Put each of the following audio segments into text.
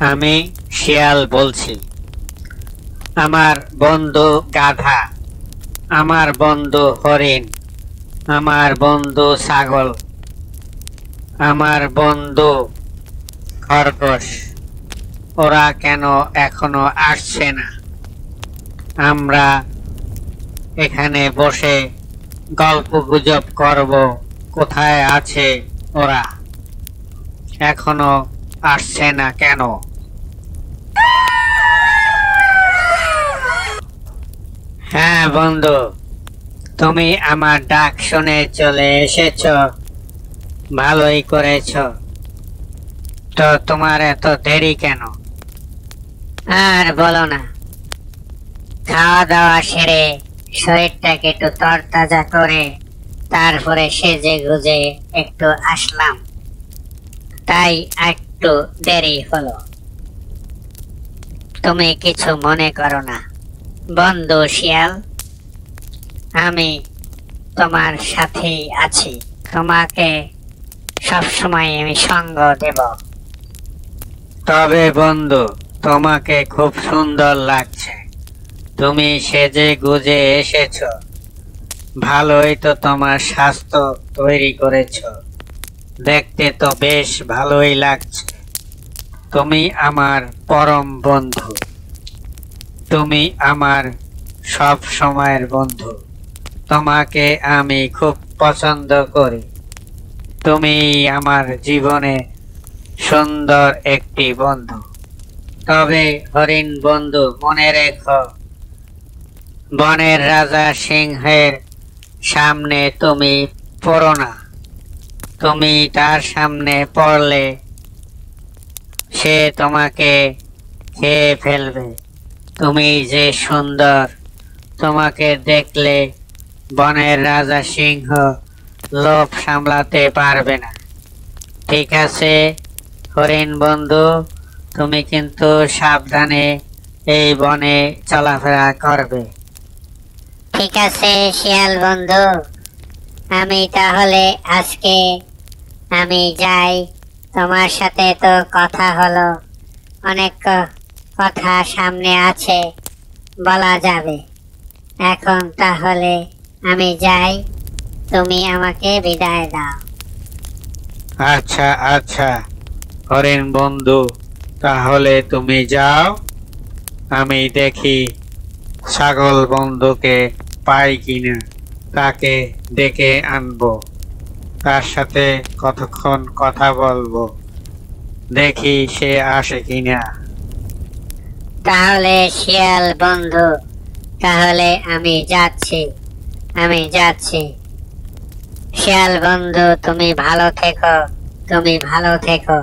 আমি শিয়াল বলছি। আমার বন্ধু গাধা, আমার বন্ধু হরিণ, আমার বন্ধু ছাগল, আমার বন্ধু খরগোশ, ওরা কেন এখনো আসছে না? আমরা এখানে বসে গল্পগুজব করব, কোথায় আছে ওরা? এখনো আসছে না কেন? হ্যাঁ বন্ধু, তুমি আমার ডাক শুনে চলে এসেছ, ভালোই করেছ। তো তোমার এত দেরি কেন? আর বলো না, খাওয়া দাওয়া সেরে শরীরটাকে একটু তরতাজা করে তারপরে সেজে গুজে একটু আসলাম, তাই একটু দেরি হলো। তুমি কিছু মনে করো না বন্ধু শিয়াল, আমি তোমার সাথেই আছি, তোমাকে সবসময় আমি সঙ্গ দেব। তবে বন্ধু, তোমাকে খুব সুন্দর লাগছে, তুমি সেজে গুজে এসেছো, ভালোই তো তোমার স্বাস্থ্য তৈরি করেছো, দেখতে তো বেশ ভালোই লাগছে। তুমি আমার পরম বন্ধু, তুমি আমার সব সময়ের বন্ধু, তোমাকে আমি খুব পছন্দ করি, তুমি আমার জীবনে সুন্দর একটি বন্ধু। তবে হরিণ বন্ধু, মনে রেখো, বনের রাজা সিংহের সামনে তুমি পড়ো না, তুমি তার সামনে পড়লে সে তোমাকে খেয়ে ফেলবে। তুমি যে সুন্দর, তোমাকে দেখলে বনের রাজা সিংহ লোভ সামলাতে পারবে না। ঠিক আছে হরিণ বন্ধু, তুমি কিন্তু সাবধানে এই বনে চলাফেরা করবে। ঠিক আছে শিয়াল বন্ধু, আমি তাহলে আজকে আমি যাই। তোমার সাথে তো কথা হলো, অনেক কথা সামনে আছে, বলা যাবে। এখন তাহলে আমি যাই, তুমি আমাকে বিদায় দাও। আচ্ছা আচ্ছা হরিণ বন্ধু, তাহলে তুমি যাও, আমি দেখি ছাগল বন্ধুকে পাই কিনা, তাকে ডেকে আনবো, তার সাথে কতক্ষণ কথা বলবো, দেখি সে আসে কিনা। তাহলে শিয়াল বন্ধু, তাহলে আমি যাচ্ছি, আমি যাচ্ছি। শিয়াল বন্ধু, তুমি ভালো থেকো, তুমি ভালো থেকো।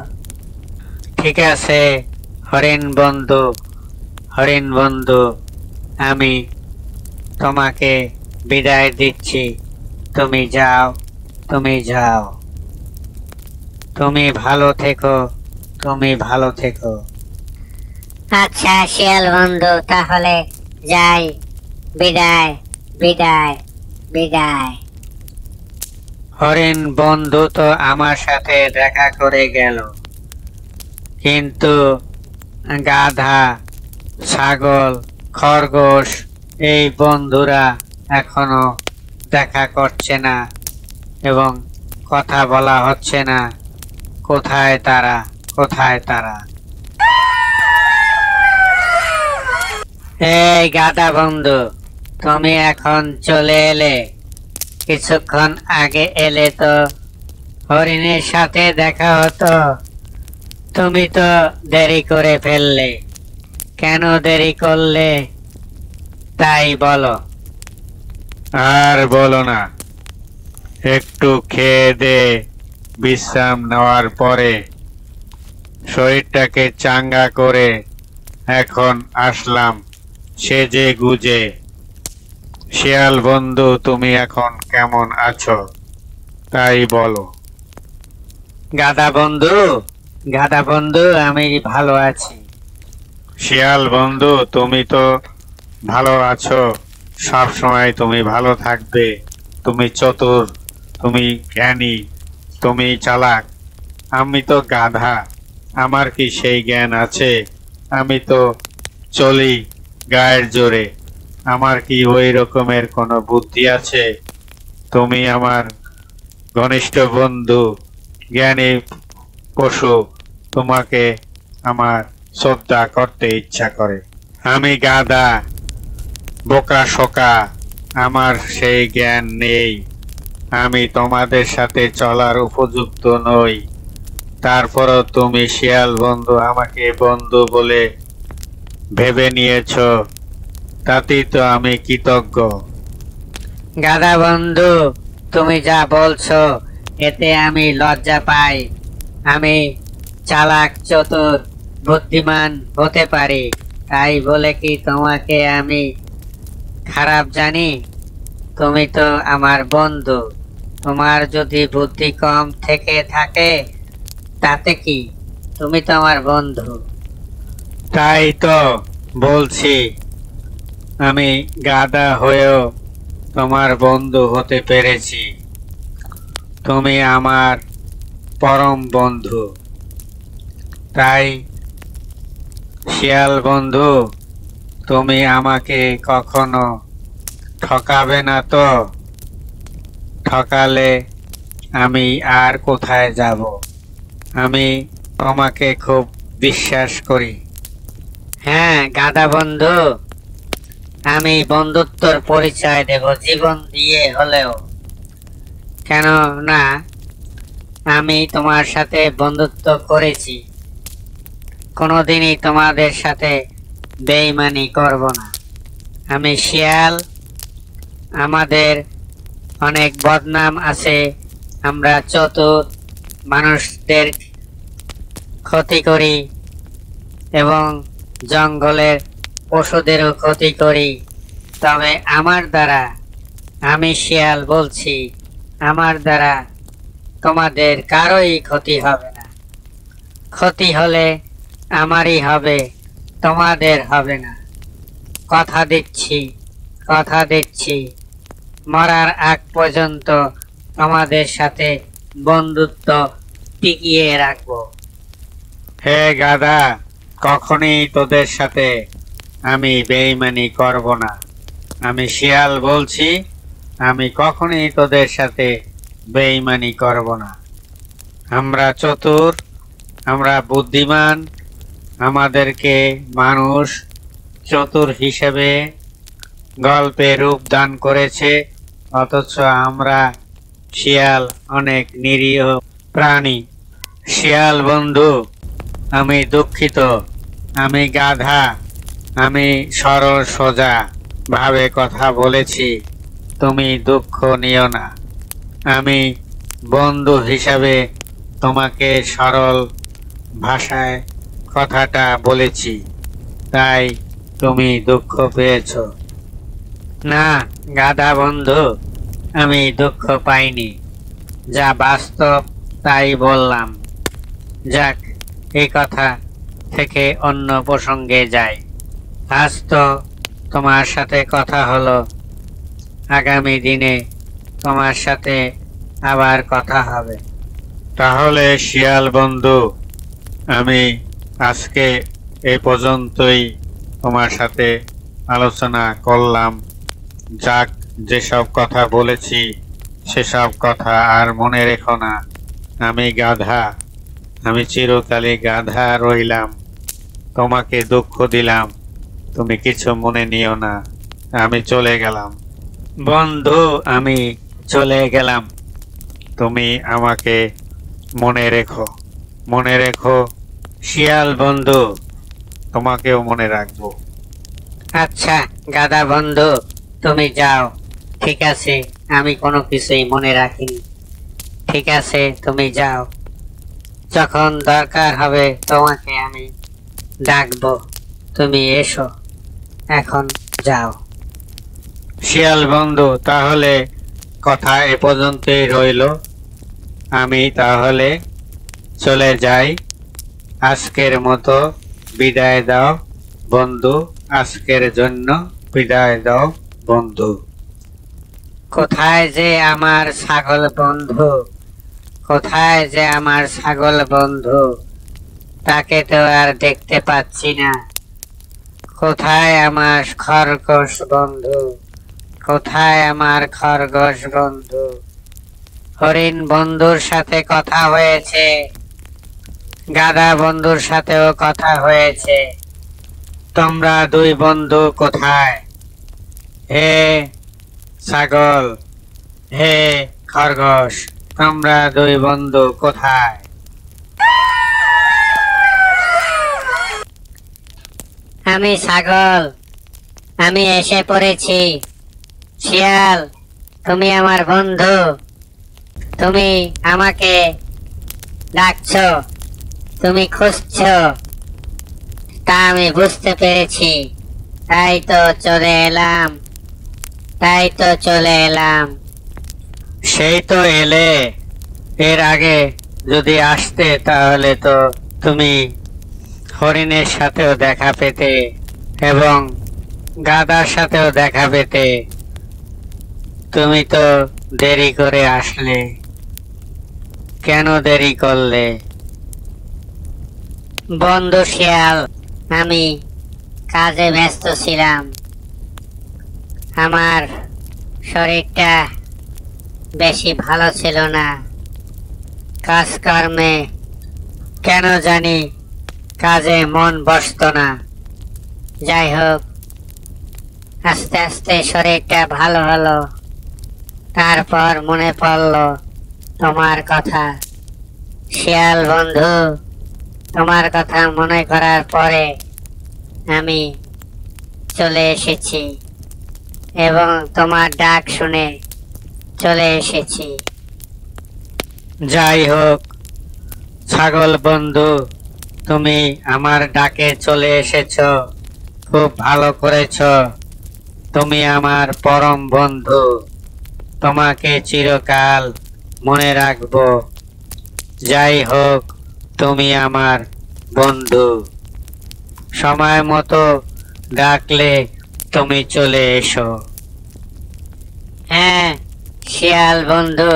ঠিক আছে হরিণ বন্ধু, হরিণ বন্ধু, আমি তোমাকে বিদায় দিচ্ছি, তুমি যাও, তুমি যাও, তুমি ভালো থেকো, তুমি ভালো থেকো। আচ্ছা শিয়াল বন্ধু, তাহলে যাই, বিদায়, বিদায়, বিদায়। হরিণ বন্ধু তো আমার সাথে দেখা করে গেল, কিন্তু গাধা, ছাগল, খরগোশ এই বন্ধুরা এখনো দেখা করছে না এবং কথা বলা হচ্ছে না। কোথায় তারা, কোথায় তারা? এই গাধা বন্ধু, তুমি এখন চলে এলে, কিছুক্ষণ আগে এলে তো হরিণের সাথে দেখা হতো, তুমি তো দেরি করে ফেললে, কেন দেরি করলে তাই বলো। আর বলো না, একটু খেয়ে দে বিশ্রাম নেওয়ার পরে শরীরটাকে চাঙ্গা করে এখন আসলাম সেজে গুজে। শিয়াল বন্ধু, তুমি এখন কেমন আছো তাই বলো। গাধা বন্ধু, গাধা বন্ধু, আমি ভালো আছি। শিয়াল বন্ধু, তুমি তো ভালো আছো, সব সময় তুমি ভালো থাকবে, তুমি চতুর, তুমি জ্ঞানী, তুমি চালাক। আমি তো গাধা, আমার কি সেই জ্ঞান আছে? আমি তো চলি গায়ের জোরে। আমার কি ওই রকমের কোনো বুদ্ধি আছে? তুমি আমার ঘনিষ্ঠ বন্ধু, জ্ঞানী পশু, তোমাকে আমার শ্রদ্ধা করতে ইচ্ছা করে। আমি গাধা, বোকা শোকা, আমার সেই জ্ঞান নেই। আমি তোমাদের সাথে চলার উপযুক্ত নই। তারপরও তুমি শিয়াল বন্ধু আমাকে বন্ধু বলে ভেবে নিয়েছ, তাতেই তো আমি কৃতজ্ঞ। গাধা বন্ধু, তুমি যা বলছো এতে আমি লজ্জা পাই। আমি চালাক, চতুর, বুদ্ধিমান হতে পারি, তাই বলে কি তোমাকে আমি খারাপ জানি? তুমি তো আমার বন্ধু। তোমার যদি বুদ্ধি কম থেকে থাকে তাতে কি, তুমি তো আমার বন্ধু। তাই তো বলছি, আমি গাধা হয়েও তোমার বন্ধু হতে পেরেছি। তুমি আমার পরম বন্ধু। তাই শিয়াল বন্ধু, তুমি আমাকে কখনো ঠকাবে না তো? ঠকালে আমি আর কোথায় যাব? আমি তোমাকে খুব বিশ্বাস করি। হ্যাঁ গাধা বন্ধু, আমি বন্ধুত্বর পরিচয় দেব জীবন দিয়ে হলেও। কেন না, আমি তোমার সাথে বন্ধুত্ব করেছি, কোনোদিনই তোমাদের সাথে বেইমানি করব না। আমি শিয়াল, আমাদের অনেক বদনাম আছে। আমরা চতুর, মানুষদের ক্ষতি করি এবং জঙ্গলের পশুদেরও ক্ষতি করি। তবে আমার দ্বারা, আমি শিয়াল বলছি, আমার দ্বারা তোমাদের কারোই ক্ষতি হবে না। ক্ষতি হলে আমারই হবে, তোমাদের হবে না। কথা দিচ্ছি, কথা দিচ্ছি, মরার আগ পর্যন্ত তোমাদের সাথে বন্ধুত্ব টিকিয়ে রাখবো। হে গাধা, কখনই তোদের সাথে আমি বেইমানি করব না। আমি শিয়াল বলছি, আমি কখনই তোদের সাথে বেইমানি করব না। আমরা চতুর, আমরা বুদ্ধিমান, আমাদেরকে মানুষ চতুর হিসেবে গল্পে রূপ দান করেছে, অথচ আমরা শিয়াল অনেক নিরীহ প্রাণী। শিয়াল বন্ধু, আমি দুঃখিত, আমি গাধা, আমি সরল সোজা ভাবে কথা বলেছি, তুমি দুঃখ নিও না। আমি বন্ধু হিসাবে তোমাকে সরল ভাষায় কথাটা বলেছি, তাই তুমি দুঃখ পেয়েছ। না গাধা বন্ধু, আমি দুঃখ পাইনি, যা বাস্তব তাই বললাম। যাক, এই কথা থেকে অন্য প্রসঙ্গে যাই। আজ তো তোমার সাথে কথা হলো, আগামী দিনে তোমার সাথে আবার কথা হবে। তাহলে শিয়াল বন্ধু, আমি আজকে এই পর্যন্তই তোমার সাথে আলোচনা করলাম। যাক, যেসব কথা বলেছি সেসব কথা আর মনে রেখো না। আমি গাধা, আমি চিরকালই গাধা রইলাম। তোমাকে দুঃখ দিলাম, তুমি কিছু মনে নিও না। আমি চলে গেলাম। বন্ধু, আমি চলে গেলাম। তুমি আমাকে মনে রেখো, মনে রেখো। শিয়াল বন্ধু। তোমাকেও মনে রাখবো। আচ্ছা গাধা বন্ধু, তুমি যাও। ঠিক আছে, আমি কোনো কিছুই মনে রাখিনি। ঠিক আছে, তুমি যাও। যখন দরকার হবে তোমাকে আমি ডাকবো, তুমি এসো। এখন যাও। শিয়াল বন্ধু, তাহলে কথা এ পর্যন্তই রইল। আমি তাহলে চলে যাই। আজকের মতো বিদায় দাও বন্ধু, আজকের জন্য বিদায় দাও বন্ধু। কোথায় যে আমার ছাগল বন্ধু, কোথায় যে আমার ছাগল বন্ধু, তাকে তো আর দেখতে পাচ্ছি না। কোথায় আমার খরগোশ বন্ধু? কোথায় আমার খরগোশ বন্ধু? হরিণ বন্ধুর সাথে কথা হয়েছে, গাধা বন্ধুর সাথেও কথা হয়েছে। তোমরা দুই বন্ধু কোথায়? হে ছাগল, হে খরগোশ, তোমরা দুই বন্ধু কোথায়? আমি ছাগল, আমি এসে পড়েছি। শিয়াল, তুমি আমার বন্ধু, তুমি আমাকে ডাকছো, তুমি খুঁজছো, তা আমি বুঝতে পেরেছি। তাই তো চলে এলাম, তাই তো চলে এলাম। সেই তো এলে। এর আগে যদি আসতে তাহলে তো তুমি হরিণের সাথেও দেখা পেতে এবং গাধার সাথেও দেখা পেতে। তুমি তো দেরি করে আসলে, কেন দেরি করলে? বন্ধু শিয়াল, আমি কাজে ব্যস্ত ছিলাম। আমার শরীরটা বেশি ভালো ছিল না। কাজকর্মে কেন জানি কাজে মন বসতো না। যাই হোক, আস্তে আস্তে শরীরটা ভালো হলো। তারপর মনে পড়লো তোমার কথা। শিয়াল বন্ধু, তোমার কথা মনে করার পরে আমি চলে এসেছি এবং তোমার ডাক শুনে চলে এসেছি। যাই হোক ছাগল বন্ধু, তুমি আমার ডাকে চলে এসেছো, খুব ভালো করেছো। তুমি আমার পরম বন্ধু, তোমাকে চিরকাল মনে রাখবো। যাই হোক, তুমি আমার বন্ধু। সময় মতো ডাকলে তুমি চলে এসো। হ্যাঁ শিয়াল বন্ধু,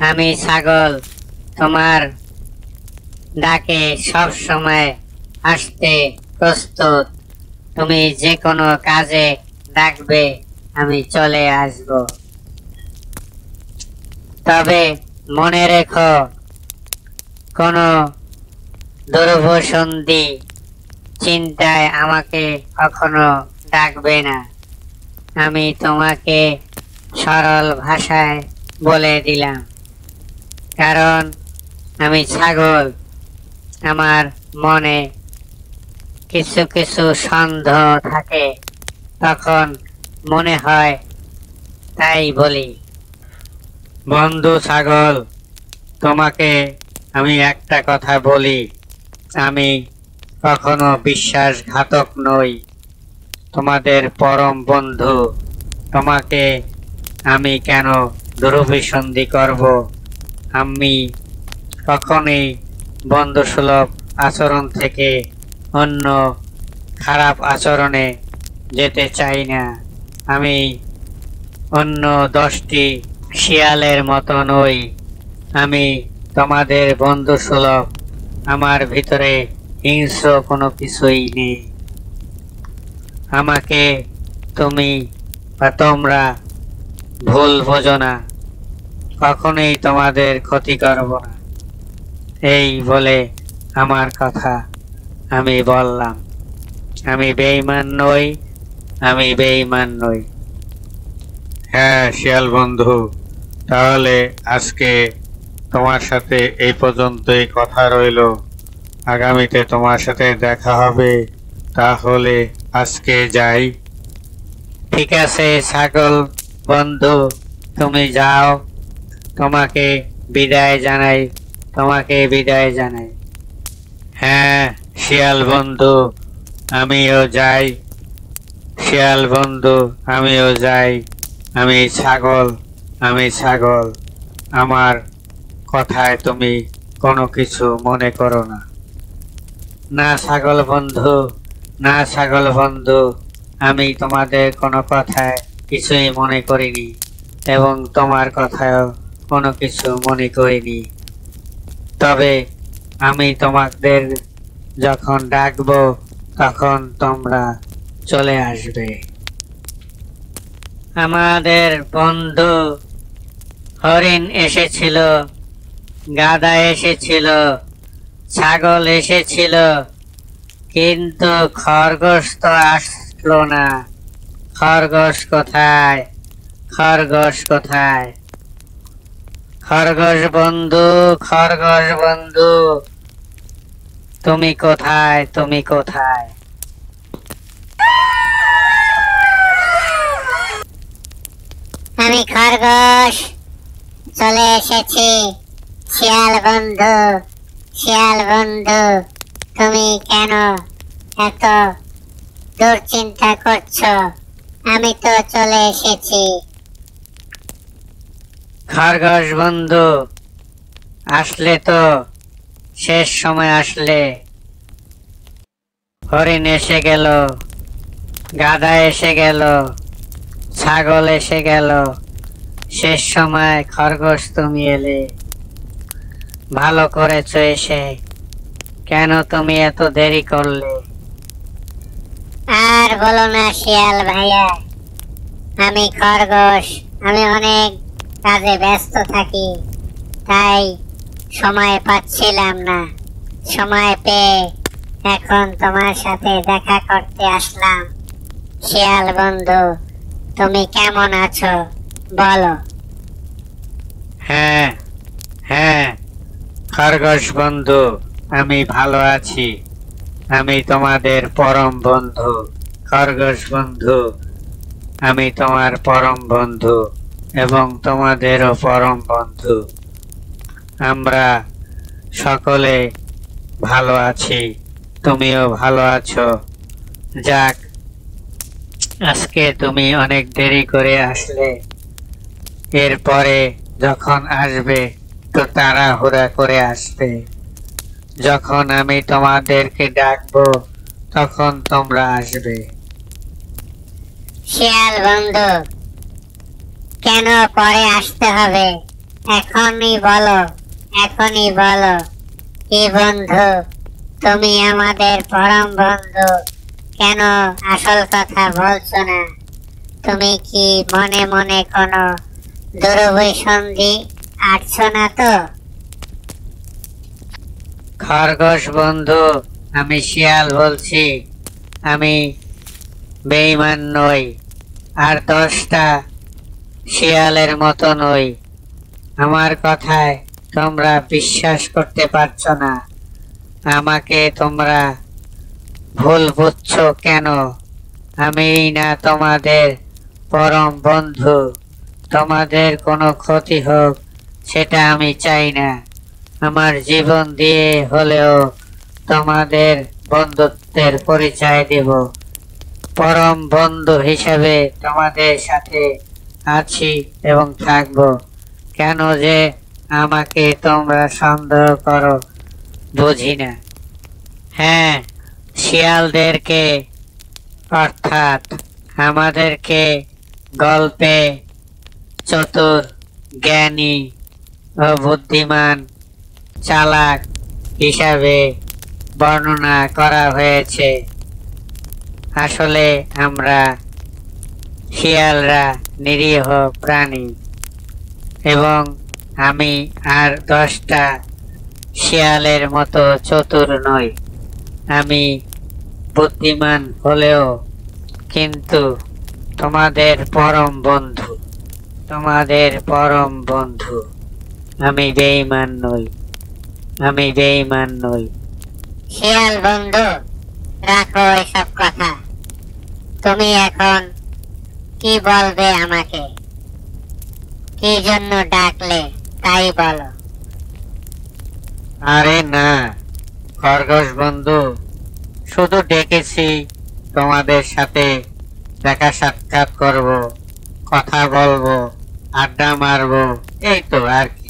আমি ছাগল, তোমার ডাকে সব সময় আসতে প্রস্তুত। তুমি যে কোনো কাজে ডাকবে, আমি চলে আসব। তবে মনে রেখো, কোনো দুর্ভসন্ধি চিন্তায় আমাকে কখনো ডাকবে না। আমি তোমাকে সরল ভাষায় বলে দিলাম, কারণ আমি ছাগল। আমার মনে কিছু কিছু সন্দেহ থাকে, তখন মনে হয় তাই বলি। বন্ধু ছাগল, তোমাকে আমি একটা কথা বলি, আমি কখনো বিশ্বাসঘাতক নই। তোমাদের পরম বন্ধু, তোমাকে আমি কেন দুরভিসন্ধি করব? আমি কখনোই বন্ধুসুলভ আচরণ থেকে অন্য খারাপ আচরণে যেতে চাই না। আমি অন্য 10টি শিয়ালের মতো নই। আমি তোমাদের বন্ধুসুলভ, আমার ভিতরে হিংস্র কোনো কিছুই নেই। আমাকে তুমি বা তোমরা ভুল বোঝো না, কখনোই তোমাদের ক্ষতি করব না। এই বলে আমার কথা আমি বললাম। আমি বেঈমান নই, আমি বেঈমান নই। হ্যাঁ শিয়াল বন্ধু, তাহলে আজকে তোমার সাথে এই পর্যন্তই কথা রইলো। আগামীতে তোমার সাথে দেখা হবে। তাহলে আজকে যাই। ঠিক আছে ছাগল বন্ধু, তুমি যাও। তোমাকে বিদায় জানাই, তোমাকে বিদায় জানাই। হ্যাঁ শিয়াল বন্ধু, আমিও যাই। শিয়াল বন্ধু, আমিও যাই। আমি ছাগল, আমি ছাগল। আমার কথায় তুমি কোনো কিছু মনে করো না। না ছাগল বন্ধু, না ছাগল বন্ধু, আমি তোমাদের কোনো কথায় কিছুই মনে করিনি এবং তোমার কথায়ও কোনো কিছু মনে করিনি। তবে আমি তোমাদের যখন ডাকবো তখন তোমরা চলে আসবে। আমাদের বন্ধু হরিণ এসেছিল, গাধা এসেছিল, ছাগল এসেছিল, কিন্তু খরগোশ তো আসলো না। খরগোশ কোথায়? খরগোশ কোথায়? খরগোশ বন্ধু, খরগোশ বন্ধু, তুমি কোথায়? তুমি কোথায়? আমি খরগোশ চলে এসেছি। শিয়াল বন্ধু, শিয়াল বন্ধু, তুমি কেন এত দুশ্চিন্তা করছো? আমি তো চলে এসেছি। খরগোশ বন্ধু আসলে তো শেষ সময় আসলে। হরিণ এসে গেল, গাধা এসে গেল, ছাগল এসে গেল, শেষ সময় খরগোশ তুমি এলে। ভালো করেছো এসে। কেন তুমি এত দেরি করলে? আর বলো না শিয়াল ভাইয়া, আমি খরগোশ, আমি অনেক কাজে ব্যস্ত থাকি, তাই সময় পাচ্ছিলাম না। সময় পেয়ে এখন তোমার সাথে দেখা করতে আসলাম। শিয়াল বন্ধু, তুমি কেমন আছো বলো? হ্যাঁ হ্যাঁ খরগোশ বন্ধু, আমি ভালো আছি। আমি তোমাদের পরম বন্ধু। খরগোশ বন্ধু, আমি তোমার পরম বন্ধু এবং তোমাদেরও পরম বন্ধু। আমরা সকলে ভালো আছি, তুমিও ভালো আছো। যাক, আজকে তুমি অনেক দেরি করে আসলে। এরপরে যখন আসবে তো তাড়াহুড়া করে আসবে। যখন আমি তোমাদেরকে ডাকবো তখন তোমরা আসবে। শিয়াল বন্ধু, কেন পরে আসতে হবে? এখনই বলো, এখনই বলো। কি বন্ধু, তুমি আমাদের পরম বন্ধু, কেন আসল কথা বলছো না? তুমি কি মনে মনে কোনো দুরভিসন্ধি আটছো না তো? খরগোশ বন্ধু, আমি শিয়াল বলছি। আমি বেঈমান নই, আর 10টা শিয়ালের মতো নই। আমার কথায় তোমরা বিশ্বাস করতে পারছো না। আমাকে তোমরা ভুল বুঝছো কেন? আমি না তোমাদের পরম বন্ধু। তোমাদের কোনো ক্ষতি হোক সেটা আমি চাই না। আমার জীবন দিয়ে হলেও তোমাদের বন্ধুত্বের পরিচয় দেব। পরম বন্ধু হিসেবে তোমাদের সাথে আছি এবং থাকবো। কেন যে আমাকে তোমরা সন্দেহ করো বুঝি না। হ্যাঁ, শিয়ালদেরকে অর্থাৎ আমাদেরকে গল্পে চতুর, জ্ঞানী ও বুদ্ধিমান, চালাক হিসাবে বর্ণনা করা হয়েছে। আসলে আমরা শিয়ালরা নিরীহ প্রাণী এবং আমি আর 10টা শিয়ালের মতো চতুর নই। আমি বুদ্ধিমান হলেও কিন্তু তোমাদের পরম বন্ধু, তোমাদের পরম বন্ধু। আমি বেঈমান নই, আমি বেঈমান নই। শিয়াল বন্ধু, রাখো এসব কথা। তুমি এখন কি বলবে আমাকে? কি জন্য ডাকলে তাই বলো। আরে না খরগোশ বন্ধু, শুধু ডেকেছি তোমাদের সাথে দেখা সাক্ষাৎ করব, কথা বলবো, আড্ডা মারবো, এই তো আর কি।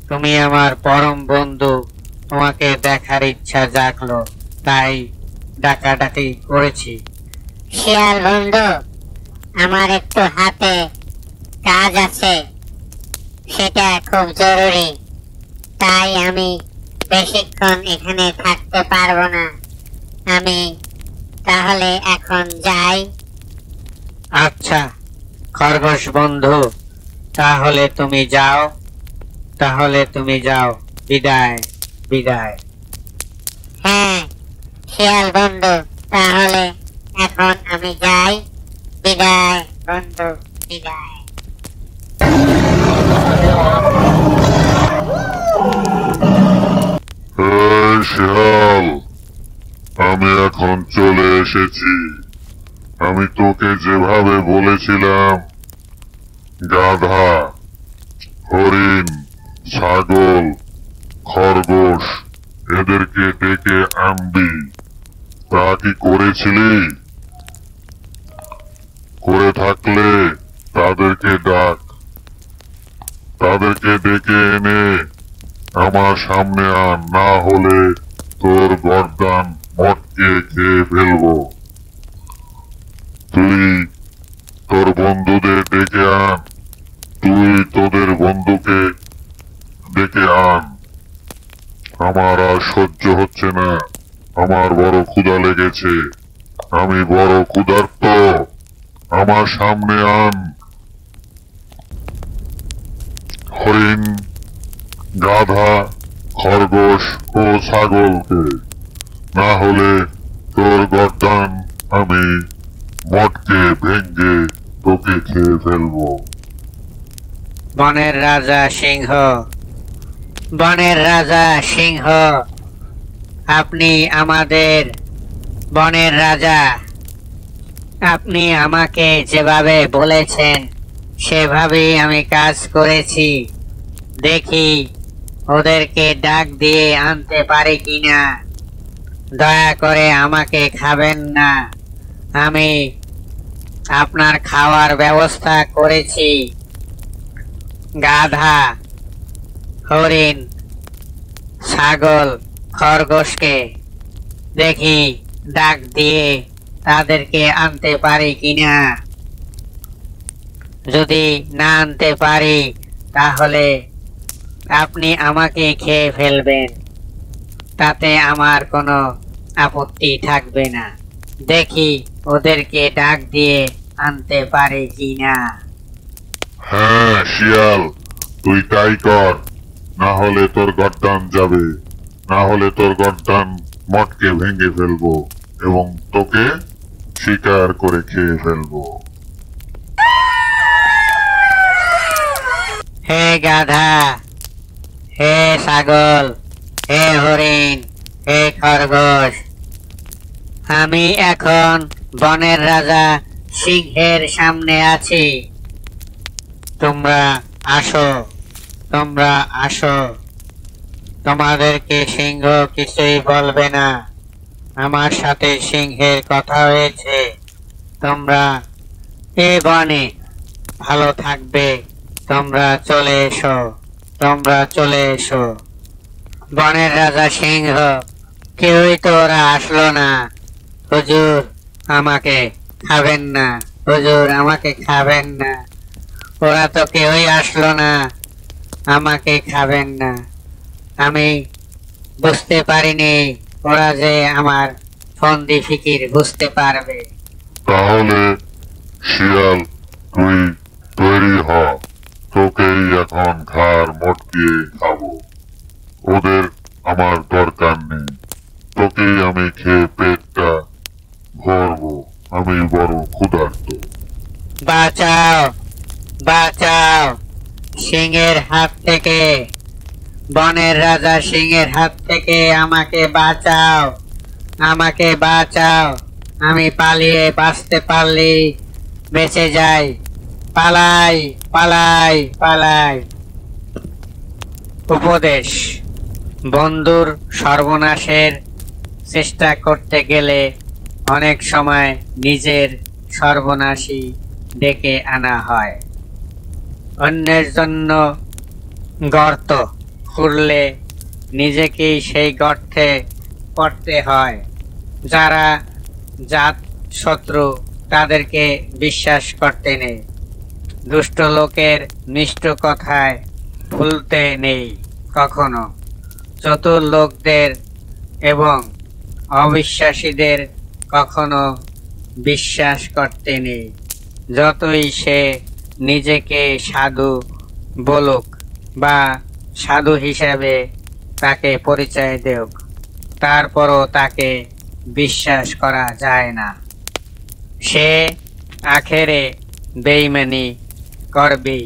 তুমি আমার পরম বন্ধু, তোমাকে দেখার ইচ্ছা জাগলো, তাই ডাকাডাকি করেছি। শিয়াল বন্ধু, আমার একটু হাতে কাজ আছে, সেটা খুব জরুরি, তাই আমি বেশিক্ষণ এখানে থাকতে পারবো না। আমি তাহলে এখন যাই। আচ্ছা খরগোশ বন্ধু, তাহলে তুমি যাও, বিদায় বিদায়। হ্যাঁ শিয়াল বন্ধু, তাহলে এখন আমি যাই। বিদায় বন্ধু, বিদায়। এই শিয়াল, আমি এখন চলে এসেছি। আমি তোকে যেভাবে বলেছিলাম, গাধা, হরিণ, ছাগল, খরগোশ এদেরকে ডেকে আনবি, তা কি করেছিলি? করে থাকলে তাদেরকে ডাক, তাদেরকে ডেকে এনে আমার সামনে আন, না হলে তোর গর্দান মটকে খেয়ে ফেলবো। তুই তোর বন্ধুদের ডেকে আন, তোদের বন্ধুকে ডেকে আন। আমার আর সহ্য হচ্ছে না, আমার বড় ক্ষুধা লেগেছে, আমি বড় ক্ষুধার্ত। আমার সামনে আন হরিণ, গাধা, খরগোশ ও ছাগলকে, না হলে তোর গর্দান আমি মটকে ভেঙ্গে তোকে খেয়ে ফেলবো। বনের রাজা সিংহ, আপনি আমাদের বনের রাজা। আপনি আমাকে যেভাবে বলেছেন সেভাবেই আমি কাজ করেছি। দেখি ওদেরকে ডাক দিয়ে আনতে পারি কিনা। দয়া করে আমাকে খাবেন না, আমি আপনার খাওয়ার ব্যবস্থা করেছি। গাধা, হরিণ, ছাগল, খরগোশকে দেখি ডাক দিয়ে তাদেরকে আনতে পারি কিনা। যদি না আনতে পারি তাহলে আপনি আমাকে খেয়ে ফেলবেন, তাতে আমার কোনো আপত্তি থাকবে না। দেখি ওদেরকে ডাক দিয়ে আনতে পারি কিনা। হ্যাঁ শিয়াল, তুই তাই কর, না হলে তোর গর্দান যাবে, না হলে তোর গর্দান মটকে ভেঙে ফেলবো এবং তোকে শিকার করে খেয়ে ফেলবো। হে গাধা, হে ছাগল, হে হরিণ, হে খরগোশ, আমি এখন বনের রাজা সিংহের সামনে আছি। তোমরা আসো, তোমাদেরকে সিংহ কিছুই বলবে না। আমার সাথে সিংহের কথা হয়েছে। তোমরা এ বনে ভালো থাকবে। তোমরা চলে এসো। বনের রাজা সিংহ, কেউই তো ওরা আসলো না। হুজুর আমাকে খাবেন না, ওরা তো কেউই আসলো না, আমাকে খাবেন না। আমি বুঝতে পারিনি ওরা যে আমার ফন্দি ফিকির বুঝতে পারবে। তাহলে শিয়াল, তুই তৈরি হ, তোকেই এখন ঘাড় মটকিয়ে খাবো। ওদের আমার দরকার নেই, তোকেই আমি খেয়ে পেটটা ভরবো, আমি বড় ক্ষুধার্ত। বাঁচাও সিংহের হাত থেকে, বনের রাজা সিংহের হাত থেকে আমাকে বাঁচাও। আমি পালিয়ে বাঁচতে পারলেই বেঁচে যাই। পালাই। উপদেশ: বন্ধুর সর্বনাশের চেষ্টা করতে গেলে অনেক সময় নিজের সর্বনাশই ডেকে আনা হয়। অন্যের জন্য গর্ত খুঁড়লে নিজেকেই সেই গর্তে পড়তে হয়। যারা জাত শত্রু তাদেরকে বিশ্বাস করতে নেই। দুষ্ট লোকের মিষ্ট কথায় ভুলতে নেই কখনো। চতুর লোকদের এবং অবিশ্বাসীদের কখনো বিশ্বাস করতে নেই। যতই সে নিজেকে সাধু বলুক বা সাধু হিসাবে তাকে পরিচয় দেওক, তারপরও তাকে বিশ্বাস করা যায় না। সে আখেরে বেইমানি করবেই।